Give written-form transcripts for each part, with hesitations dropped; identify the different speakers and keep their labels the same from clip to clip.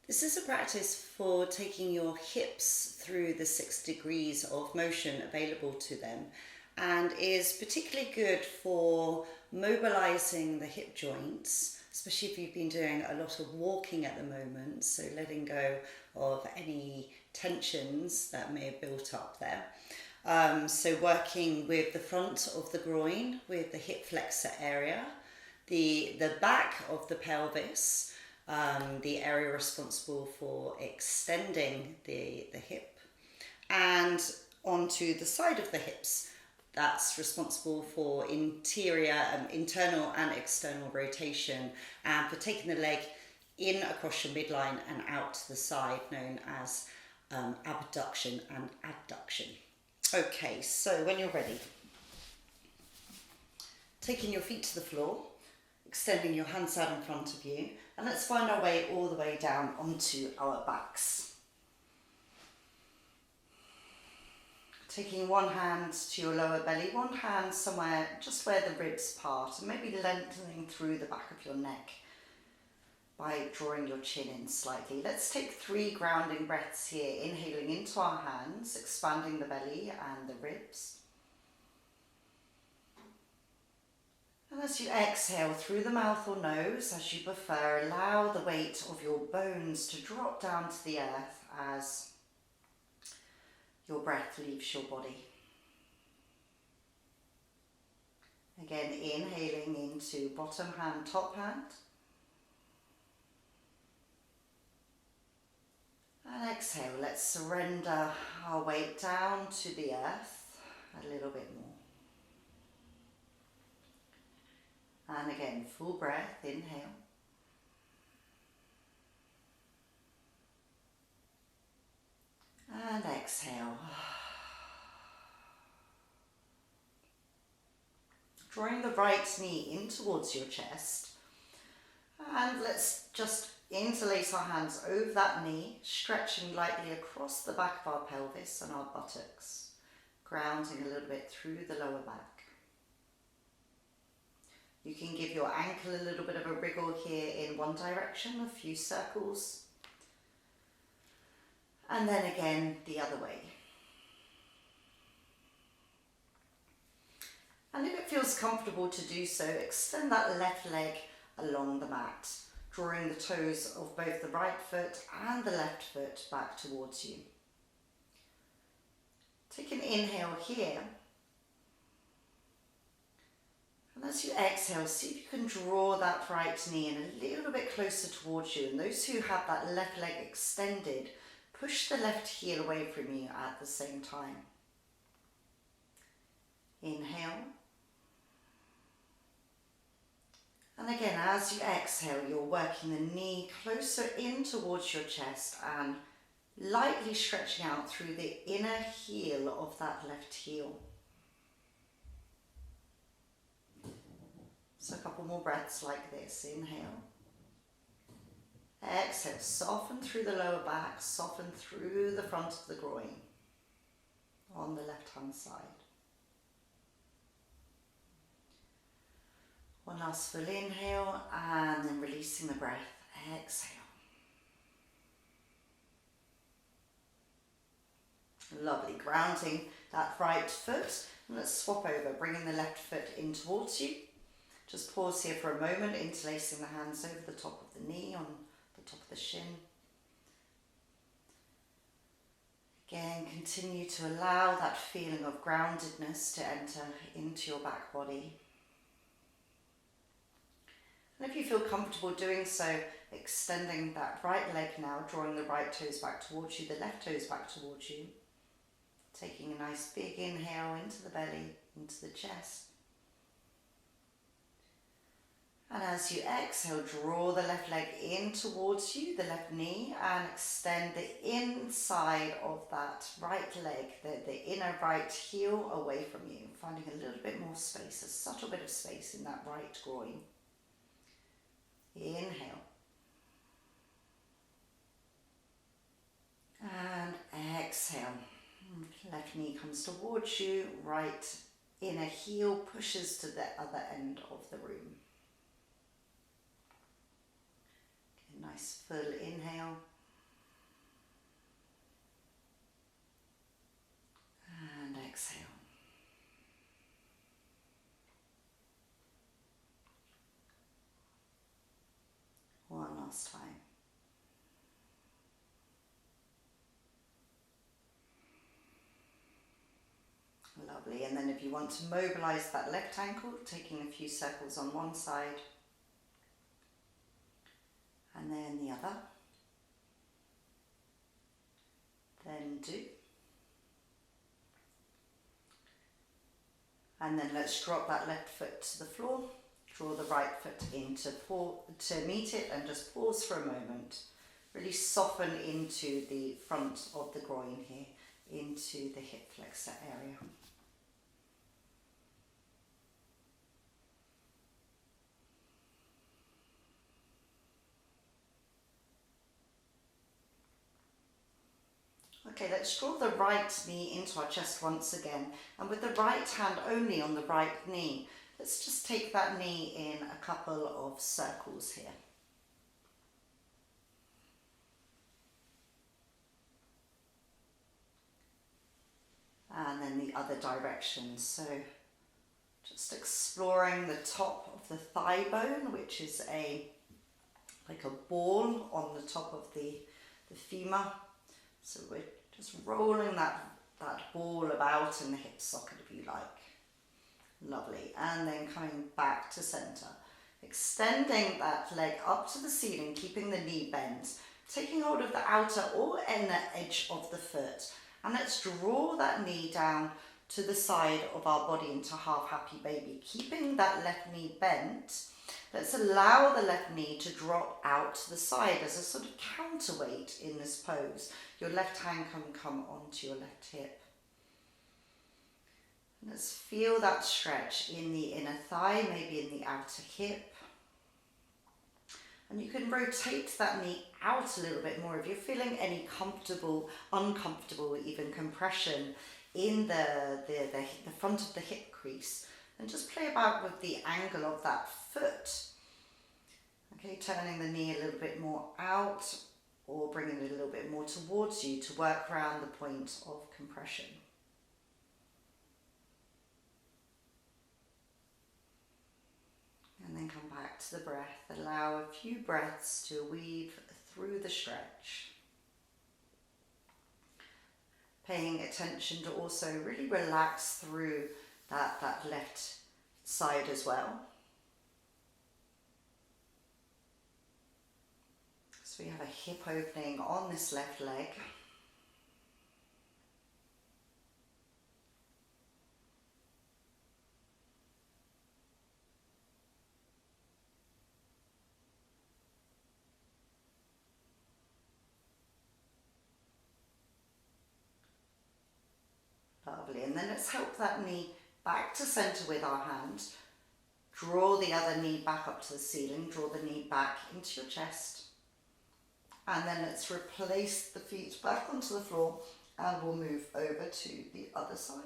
Speaker 1: This is a practice for taking your hips through the 6 degrees of motion available to them, and is particularly good for mobilising the hip joints, especially if you've been doing a lot of walking at the moment, so letting go of any tensions that may have built up there. So working with the front of the groin, with the hip flexor area, the back of the pelvis, the area responsible for extending the hip, and onto the side of the hips that's responsible for internal and external rotation, and for taking the leg in across your midline and out to the side, known as abduction and adduction. Okay, so when you're ready, taking your feet to the floor, extending your hands out in front of you, and let's find our way all the way down onto our backs. Taking one hand to your lower belly, one hand somewhere just where the ribs part, and maybe lengthening through the back of your neck by drawing your chin in slightly. Let's take 3 grounding breaths here, inhaling into our hands, expanding the belly and the ribs. And as you exhale through the mouth or nose, as you prefer, allow the weight of your bones to drop down to the earth as your breath leaves your body. Again, inhaling into bottom hand, top hand. And exhale, let's surrender our weight down to the earth a little bit more. And again, full breath, inhale. And exhale. Drawing the right knee in towards your chest. And let's just interlace our hands over that knee, stretching lightly across the back of our pelvis and our buttocks, grounding a little bit through the lower back. You can give your ankle a little bit of a wriggle here in one direction, a few circles, and then again the other way. And if it feels comfortable to do so, extend that left leg along the mat, drawing the toes of both the right foot and the left foot back towards you. Take an inhale here. And as you exhale, see if you can draw that right knee in a little bit closer towards you. And those who have that left leg extended, push the left heel away from you at the same time. Inhale. And again, as you exhale, you're working the knee closer in towards your chest and lightly stretching out through the inner heel of that left heel. So a couple more breaths like this. Inhale. Exhale, soften through the lower back, soften through the front of the groin on the left-hand side. One last full inhale and then releasing the breath. Exhale. Lovely, grounding that right foot. And let's swap over, bringing the left foot in towards you. Just pause here for a moment, interlacing the hands over the top of the knee, on the top of the shin. Again, continue to allow that feeling of groundedness to enter into your back body. And if you feel comfortable doing so, extending that right leg now, drawing the right toes back towards you, the left toes back towards you. Taking a nice big inhale into the belly, into the chest. And as you exhale, draw the left leg in towards you, the left knee, and extend the inside of that right leg, the inner right heel away from you, finding a little bit more space, a subtle bit of space in that right groin. Inhale. And exhale. Left knee comes towards you, right inner heel pushes to the other end of the room. Nice full inhale. you want to mobilise that left ankle, taking a few circles on one side and then the other. Then do. And then let's drop that left foot to the floor, draw the right foot in to meet it, and just pause for a moment. Really soften into the front of the groin here, into the hip flexor area. Okay, let's draw the right knee into our chest once again, and with the right hand only on the right knee, let's just take that knee in a couple of circles here. And then the other direction. So just exploring the top of the thigh bone, which is like a ball on the top of the femur. So we're just rolling that ball about in the hip socket, if you like. Lovely. And then coming back to center. Extending that leg up to the ceiling, keeping the knee bent. Taking hold of the outer or inner edge of the foot. And let's draw that knee down to the side of our body into half happy baby. Keeping that left knee bent, let's allow the left knee to drop out to the side as a sort of counterweight in this pose. Your left hand can come onto your left hip. And let's feel that stretch in the inner thigh, maybe in the outer hip. And you can rotate that knee out a little bit more if you're feeling any uncomfortable even compression in the front of the hip crease. And just play about with the angle of that foot. Okay, turning the knee a little bit more out or bringing it a little bit more towards you to work around the point of compression. And then come back to the breath. Allow a few breaths to weave through the stretch. Paying attention to also really relax through that left side as well. So we have a hip opening on this left leg. Lovely, and then let's help that knee back to center with our hand. Draw the other knee back up to the ceiling, draw the knee back into your chest. And then let's replace the feet back onto the floor and we'll move over to the other side.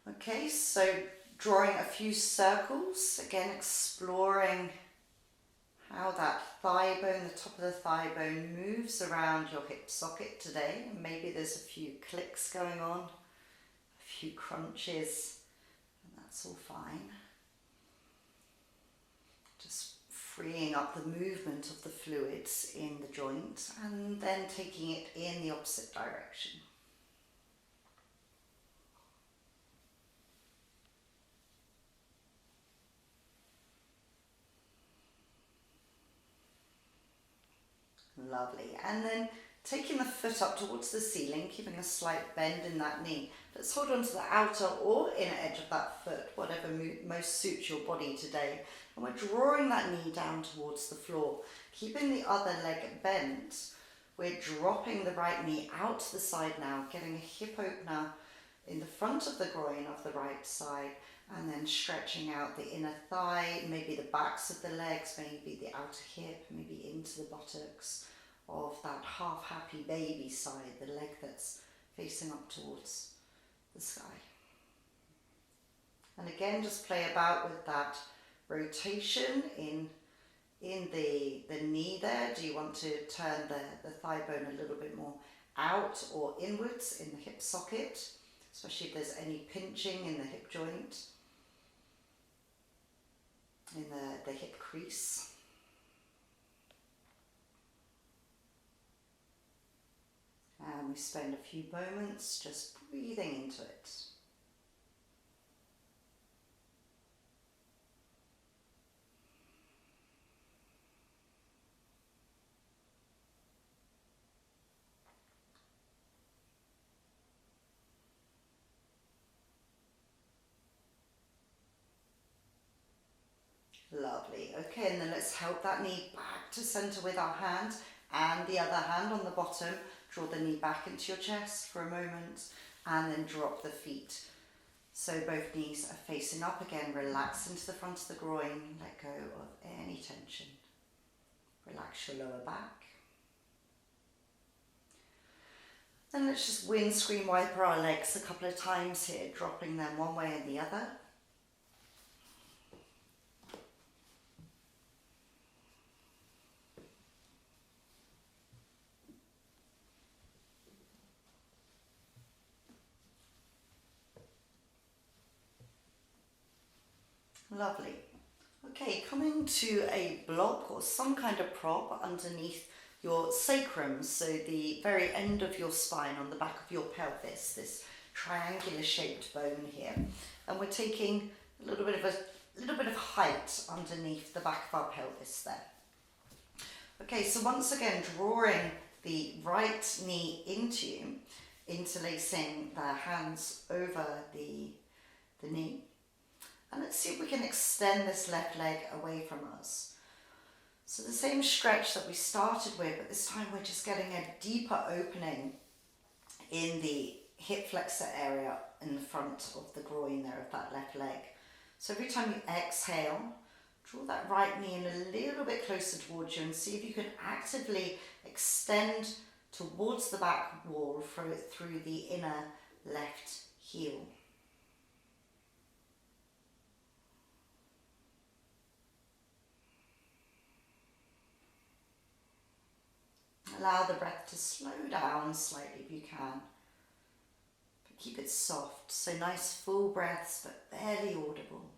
Speaker 1: Okay, so drawing a few circles, again exploring how that thigh bone, the top of the thigh bone moves around your hip socket today. Maybe there's a few clicks going on, a few crunches, and that's all fine. Just freeing up the movement of the fluids in the joint and then taking it in the opposite direction. Lovely. And then taking the foot up towards the ceiling, keeping a slight bend in that knee. Let's hold on to the outer or inner edge of that foot, whatever most suits your body today. And we're drawing that knee down towards the floor. Keeping the other leg bent, we're dropping the right knee out to the side now, getting a hip opener in the front of the groin of the right side, and then stretching out the inner thigh, maybe the backs of the legs, maybe the outer hip, maybe into the buttocks of that half happy baby side, the leg that's facing up towards the sky. And again, just play about with that rotation in the knee there. Do you want to turn the thigh bone a little bit more out or inwards in the hip socket, especially if there's any pinching in the hip joint, in the hip crease. And we spend a few moments just breathing into it. Lovely. Okay, and then let's help that knee back to center with our hand and the other hand on the bottom. Draw the knee back into your chest for a moment and then drop the feet. So both knees are facing up again. Relax into the front of the groin. Let go of any tension. Relax your lower back. Then let's just windscreen wiper our legs a couple of times here, dropping them one way and the other. Lovely. Okay, coming to a block or some kind of prop underneath your sacrum, so the very end of your spine on the back of your pelvis, this triangular shaped bone here, and we're taking a little bit of height underneath the back of our pelvis there. Okay, so once again, drawing the right knee into you, interlacing the hands over the knee. And let's see if we can extend this left leg away from us. So the same stretch that we started with, but this time we're just getting a deeper opening in the hip flexor area in the front of the groin there of that left leg. So every time you exhale, draw that right knee in a little bit closer towards you and see if you can actively extend towards the back wall through the inner left heel. Allow the breath to slow down slightly if you can, but keep it soft, so nice full breaths but barely audible.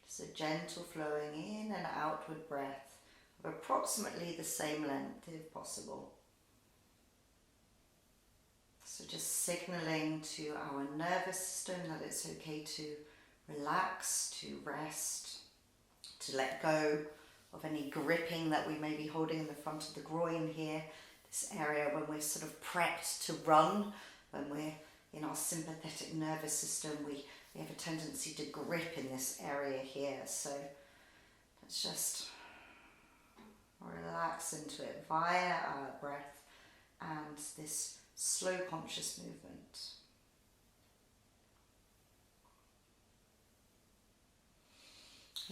Speaker 1: Just a gentle flowing in and outward breath of approximately the same length if possible. So just signalling to our nervous system that it's okay to relax, to rest, to let go of any gripping that we may be holding in the front of the groin here, this area when we're sort of prepped to run, when we're in our sympathetic nervous system, we have a tendency to grip in this area here. So let's just relax into it via our breath and this slow conscious movement.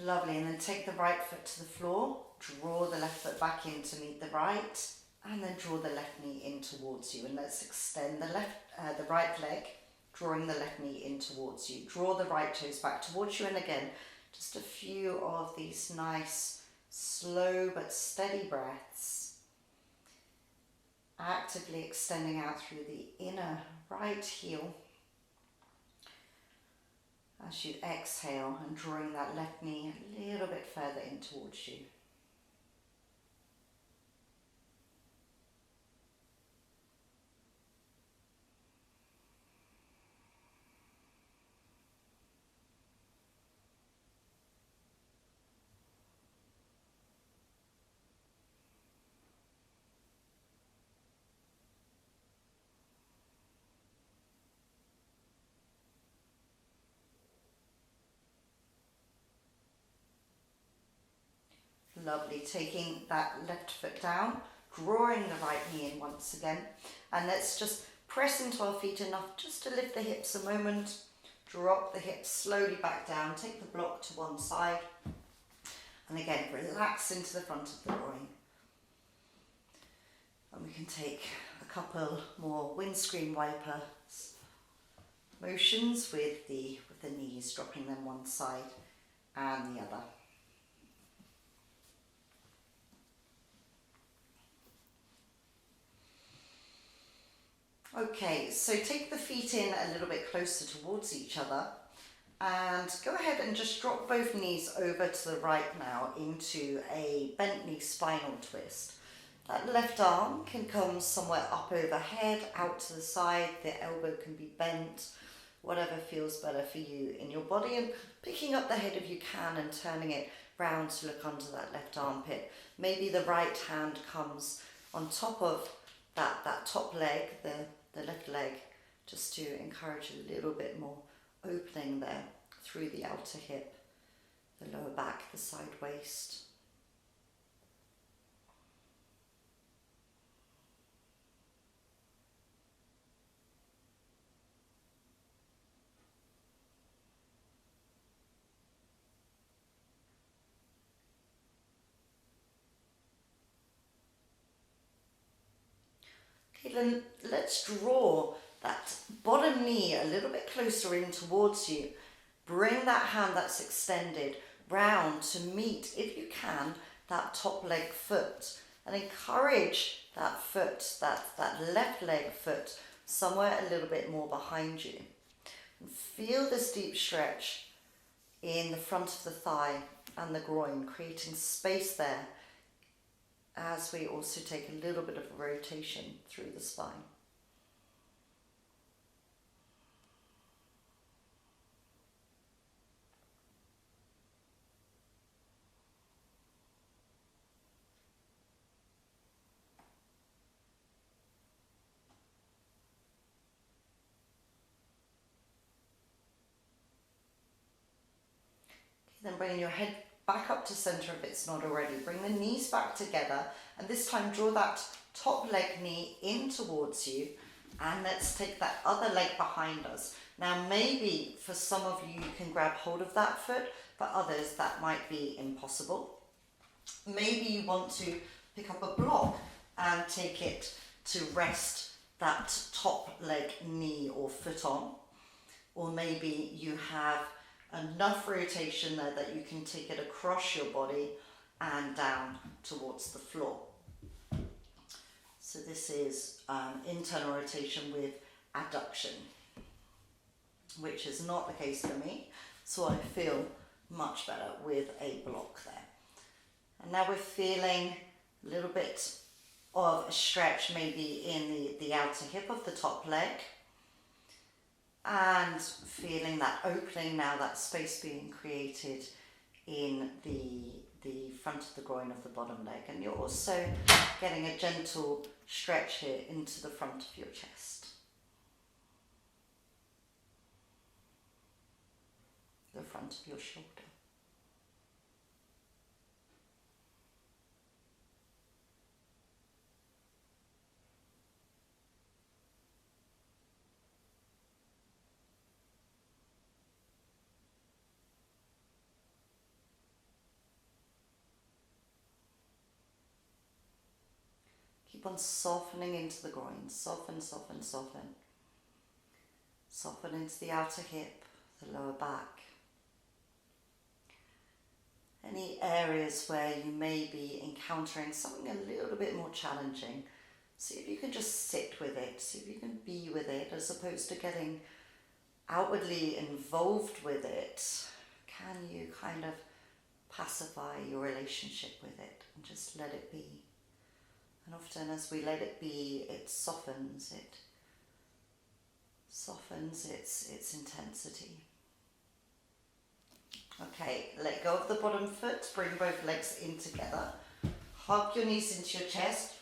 Speaker 1: Lovely, and then take the right foot to the floor, draw the left foot back in to meet the right, and then draw the left knee in towards you. And let's extend the right leg, drawing the left knee in towards you. Draw the right toes back towards you, and again, just a few of these nice, slow but steady breaths. Actively extending out through the inner right heel as you exhale and drawing that left knee a little bit further in towards you. Lovely, taking that left foot down, drawing the right knee in once again, and let's just press into our feet enough just to lift the hips a moment, drop the hips slowly back down, take the block to one side, and again relax into the front of the groin. And we can take a couple more windscreen wiper motions with the knees, dropping them one side and the other. Okay, so take the feet in a little bit closer towards each other and go ahead and just drop both knees over to the right now into a bent knee spinal twist. That left arm can come somewhere up overhead, out to the side, the elbow can be bent, whatever feels better for you in your body, and picking up the head if you can and turning it round to look under that left armpit. Maybe the right hand comes on top of that top leg, the left leg, just to encourage a little bit more opening there through the outer hip, the lower back, the side waist. Okay, then let's draw that bottom knee a little bit closer in towards you. Bring that hand that's extended round to meet, if you can, that top leg foot, and encourage that foot, that left leg foot, somewhere a little bit more behind you. And feel this deep stretch in the front of the thigh and the groin, creating space there as we also take a little bit of a rotation through the spine. Then bringing your head back up to center if it's not already. Bring the knees back together, and this time draw that top leg knee in towards you, and let's take that other leg behind us. Now maybe for some of you, you can grab hold of that foot, for others that might be impossible. Maybe you want to pick up a block and take it to rest that top leg knee or foot on, or maybe you have enough rotation there that you can take it across your body and down towards the floor. So this is internal rotation with adduction, which is not the case for me, so I feel much better with a block there. And now we're feeling a little bit of a stretch maybe in the outer hip of the top leg, and feeling that opening now, that space being created in the front of the groin of the bottom leg. And you're also getting a gentle stretch here into the front of your chest. The front of your shoulder. Keep on softening into the groin. Soften, soften, soften. Soften into the outer hip, the lower back. Any areas where you may be encountering something a little bit more challenging, see if you can just sit with it. See if you can be with it as opposed to getting outwardly involved with it. Can you kind of pacify your relationship with it and just let it be? And often as we let it be, it softens its intensity. Okay, let go of the bottom foot, bring both legs in together. Hug your knees into your chest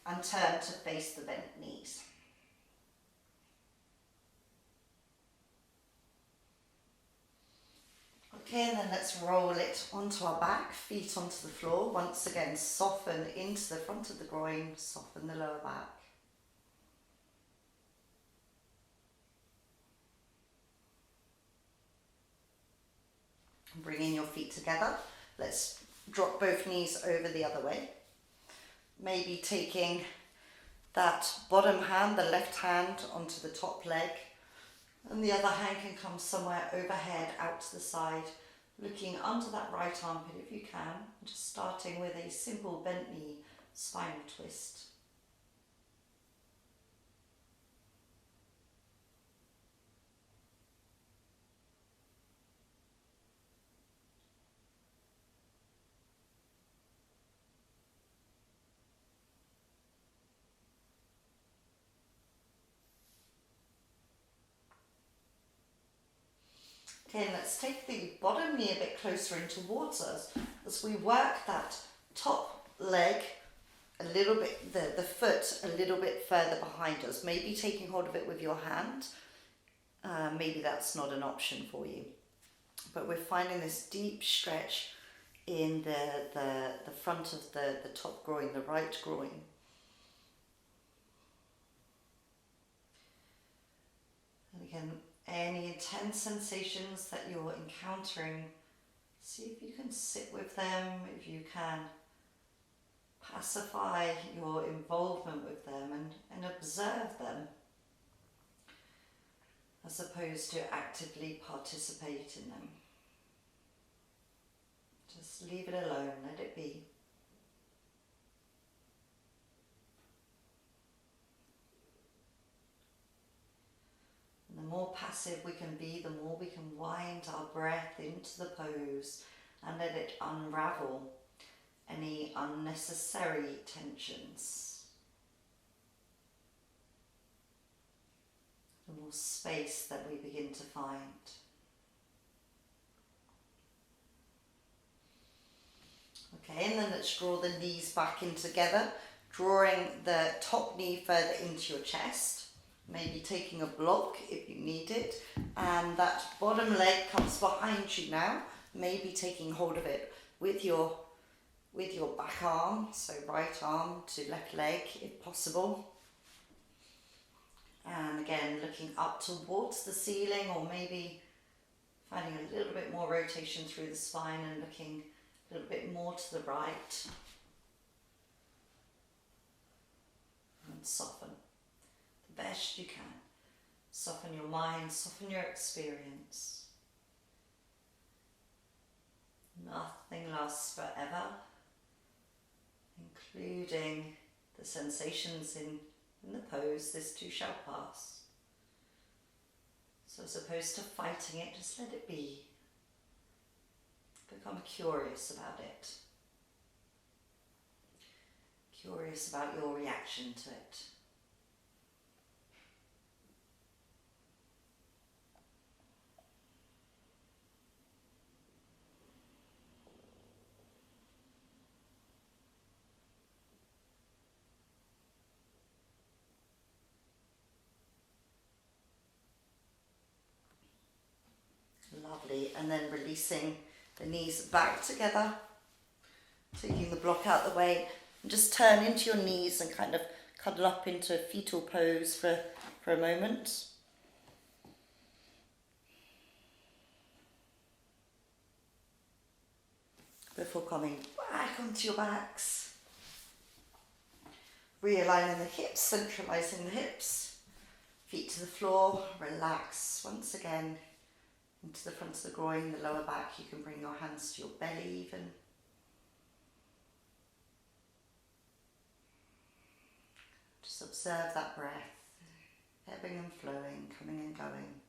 Speaker 1: and turn to face the bent knees. Okay, and then let's roll it onto our back, feet onto the floor. Once again, soften into the front of the groin, soften the lower back. Bringing your feet together, let's drop both knees over the other way. Maybe taking that bottom hand, the left hand, onto the top leg, and the other hand can come somewhere overhead, out to the side, looking under that right armpit if you can, just starting with a simple bent knee spinal twist. Again, let's take the bottom knee a bit closer in towards us as we work that top leg a little bit, the foot a little bit further behind us, maybe taking hold of it with your hand. Maybe that's not an option for you. But we're finding this deep stretch in the front of the top groin, the right groin. And again, any intense sensations that you're encountering, see if you can sit with them, if you can pacify your involvement with them and observe them, as opposed to actively participate in them. Just leave it alone, let it be. And the more passive we can be, the more we can wind our breath into the pose and let it unravel any unnecessary tensions. The more space that we begin to find. Okay, and then let's draw the knees back in together, drawing the top knee further into your chest, maybe taking a block if you need it, and that bottom leg comes behind you now, maybe taking hold of it with your back arm, so right arm to left leg if possible. And again, looking up towards the ceiling, or maybe finding a little bit more rotation through the spine and looking a little bit more to the right. And soften the best you can. Soften your mind, soften your experience. Nothing lasts forever, including the sensations in the pose. This too shall pass. So as opposed to fighting it, just let it be. Become curious about it. Curious about your reaction to it. Lovely, and then releasing the knees back together, taking the block out the way, and just turn into your knees and kind of cuddle up into a fetal pose for a moment. Before coming back onto your backs, realigning the hips, centralizing the hips, feet to the floor, relax once again. Into the front of the groin, the lower back, you can bring your hands to your belly even. Just observe that breath, ebbing and flowing, coming and going.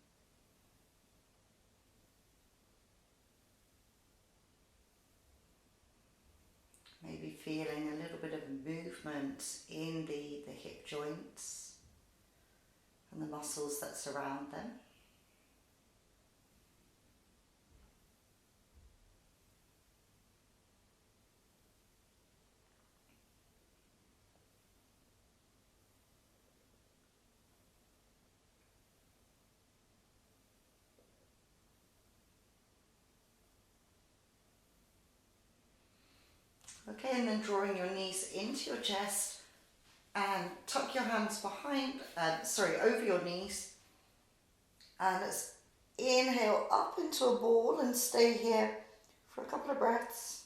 Speaker 1: Maybe feeling a little bit of movement in the hip joints and the muscles that surround them. Okay, and then drawing your knees into your chest and tuck your hands over your knees. And let's inhale up into a ball and stay here for a couple of breaths.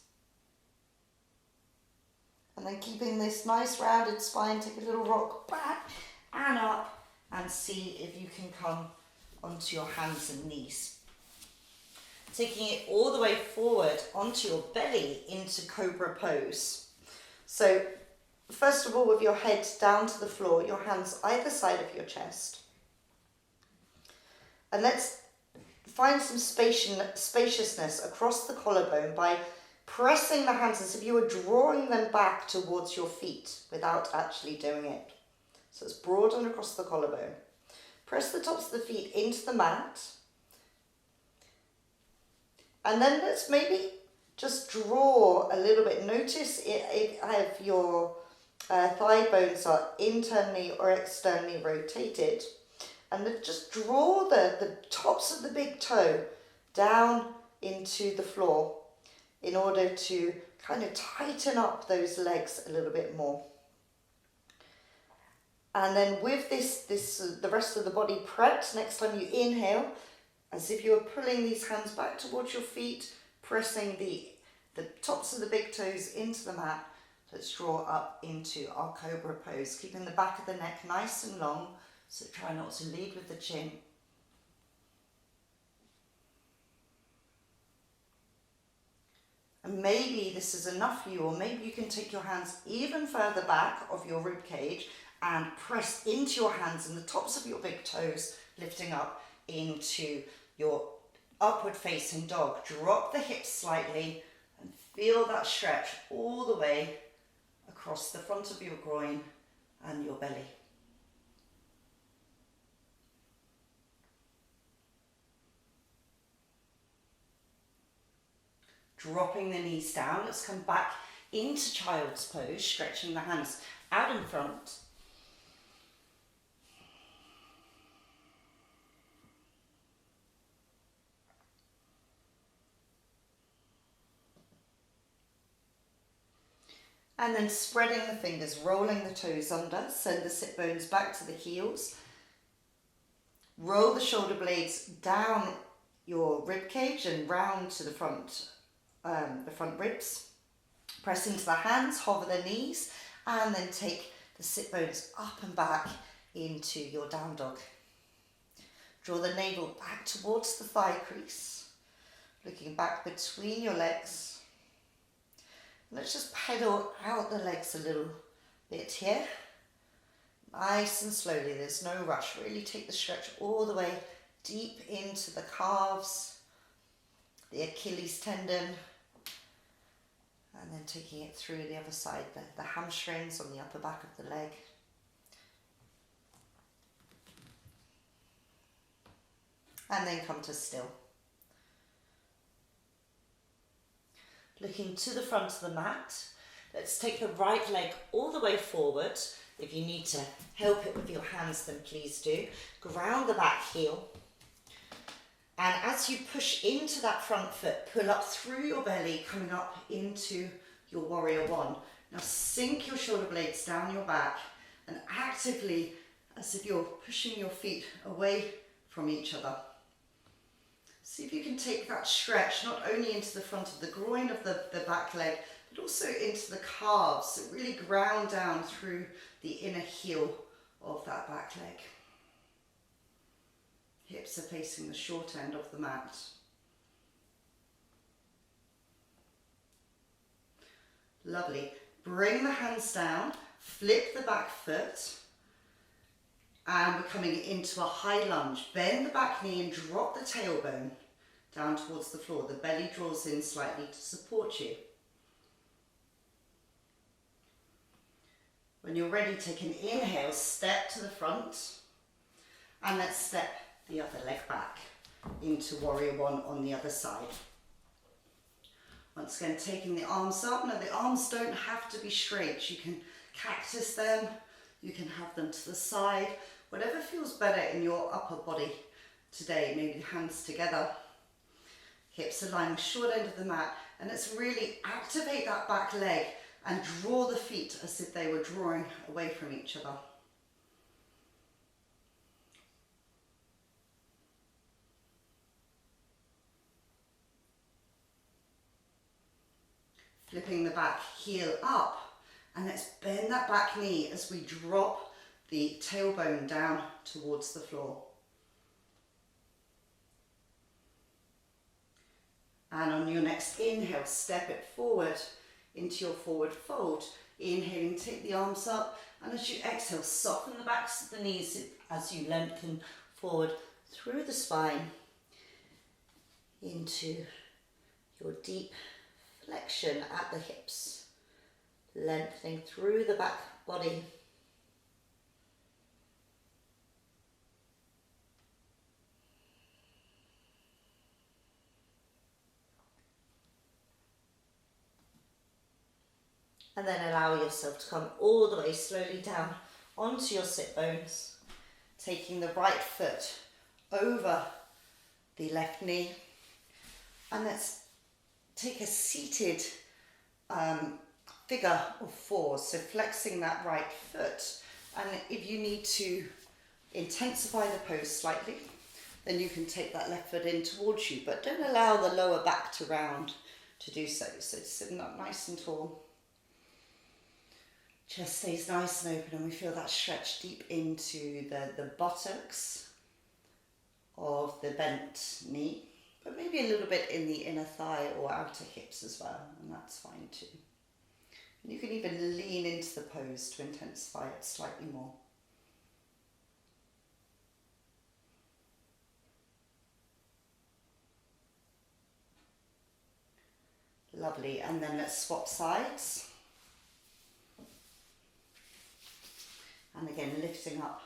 Speaker 1: And then keeping this nice rounded spine, take a little rock back and up and see if you can come onto your hands and knees. Taking it all the way forward onto your belly into cobra pose. So first of all, with your head down to the floor, your hands either side of your chest. And let's find some spaciousness across the collarbone by pressing the hands as if you were drawing them back towards your feet without actually doing it. So it's broadened across the collarbone. Press the tops of the feet into the mat. And then let's maybe just draw a little bit. Notice if your thigh bones are internally or externally rotated. And then just draw the tops of the big toe down into the floor in order to kind of tighten up those legs a little bit more. And then with the rest of the body prepped, next time you inhale, as if you were pulling these hands back towards your feet, pressing the tops of the big toes into the mat. Let's draw up into our cobra pose, keeping the back of the neck nice and long, so try not to lead with the chin. And maybe this is enough for you, or maybe you can take your hands even further back of your rib cage and press into your hands and the tops of your big toes, lifting up into your upward facing dog. Drop the hips slightly and feel that stretch all the way across the front of your groin and your belly. Dropping the knees down, let's come back into child's pose, stretching the hands out in front. And then spreading the fingers, rolling the toes under, send the sit bones back to the heels. Roll the shoulder blades down your rib cage and round to the front ribs. Press into the hands, hover the knees, and then take the sit bones up and back into your down dog. Draw the navel back towards the thigh crease, looking back between your legs. Let's just pedal out the legs a little bit here. Nice and slowly, there's no rush. Really take the stretch all the way deep into the calves, the Achilles tendon, and then taking it through the other side, the hamstrings on the upper back of the leg. And then come to still. Looking to the front of the mat, let's take the right leg all the way forward. If you need to help it with your hands, then please do. Ground the back heel. And as you push into that front foot, pull up through your belly, coming up into your warrior one. Now sink your shoulder blades down your back and actively, as if you're pushing your feet away from each other. See if you can take that stretch not only into the front of the groin of the back leg, but also into the calves. So really ground down through the inner heel of that back leg. Hips are facing the short end of the mat. Lovely. Bring the hands down, flip the back foot, and we're coming into a high lunge. Bend the back knee and drop the tailbone down towards the floor. The belly draws in slightly to support you. When you're ready, take an inhale, step to the front, and let's step the other leg back into warrior one on the other side. Once again, taking the arms up. Now the arms don't have to be straight. You can cactus them, you can have them to the side, whatever feels better in your upper body today. Maybe hands together, hips align with short end of the mat, and let's really activate that back leg and draw the feet as if they were drawing away from each other. Flipping the back heel up, and let's bend that back knee as we drop the tailbone down towards the floor. And on your next inhale, step it forward into your forward fold. Inhaling, take the arms up, and as you exhale, soften the backs of the knees as you lengthen forward through the spine into your deep flexion at the hips, lengthening through the back body. And then allow yourself to come all the way slowly down onto your sit bones, taking the right foot over the left knee. And let's take a seated figure of 4, so flexing that right foot. And if you need to intensify the pose slightly, then you can take that left foot in towards you, but don't allow the lower back to round to do so. So sitting up nice and tall. Chest stays nice and open, and we feel that stretch deep into the buttocks of the bent knee, but maybe a little bit in the inner thigh or outer hips as well, and that's fine too. And you can even lean into the pose to intensify it slightly more. Lovely, and then let's swap sides. And again, lifting up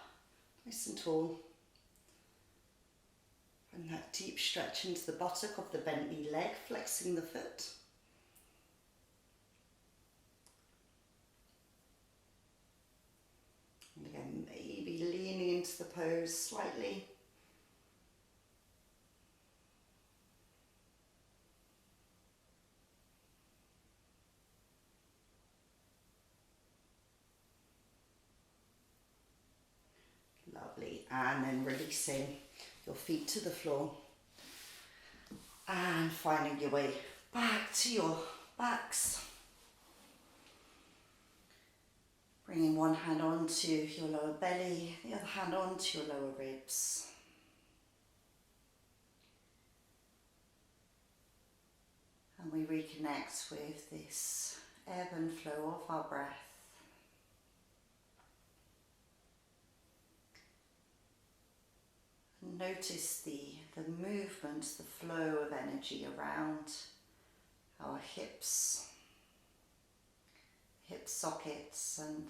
Speaker 1: nice and tall. And that deep stretch into the buttock of the bent knee leg, flexing the foot. And again, maybe leaning into the pose slightly. Lovely, and then releasing your feet to the floor and finding your way back to your backs. Bringing one hand onto your lower belly, the other hand onto your lower ribs. And we reconnect with this ebb and flow of our breath. Notice the movement, the flow of energy around our hips, hip sockets, and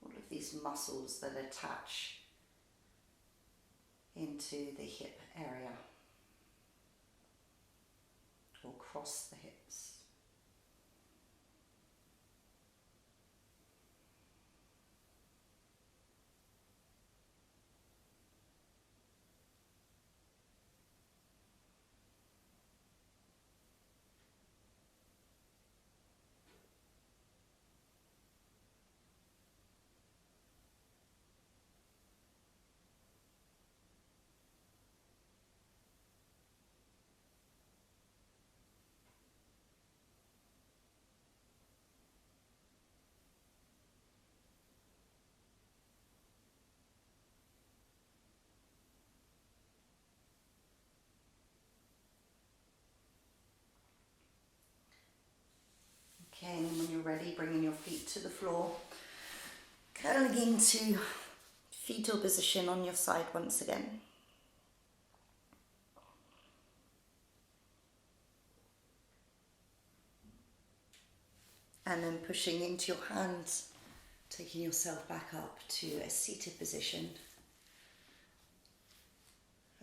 Speaker 1: all of these muscles that attach into the hip area or cross the hips. Okay, and when you're ready, bringing your feet to the floor, curling into fetal position on your side once again. And then pushing into your hands, taking yourself back up to a seated position.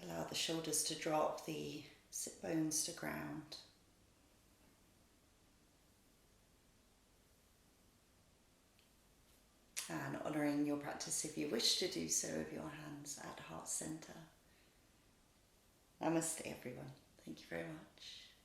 Speaker 1: Allow the shoulders to drop, the sit bones to ground. And honouring your practice if you wish to do so with your hands at heart centre. Namaste everyone. Thank you very much.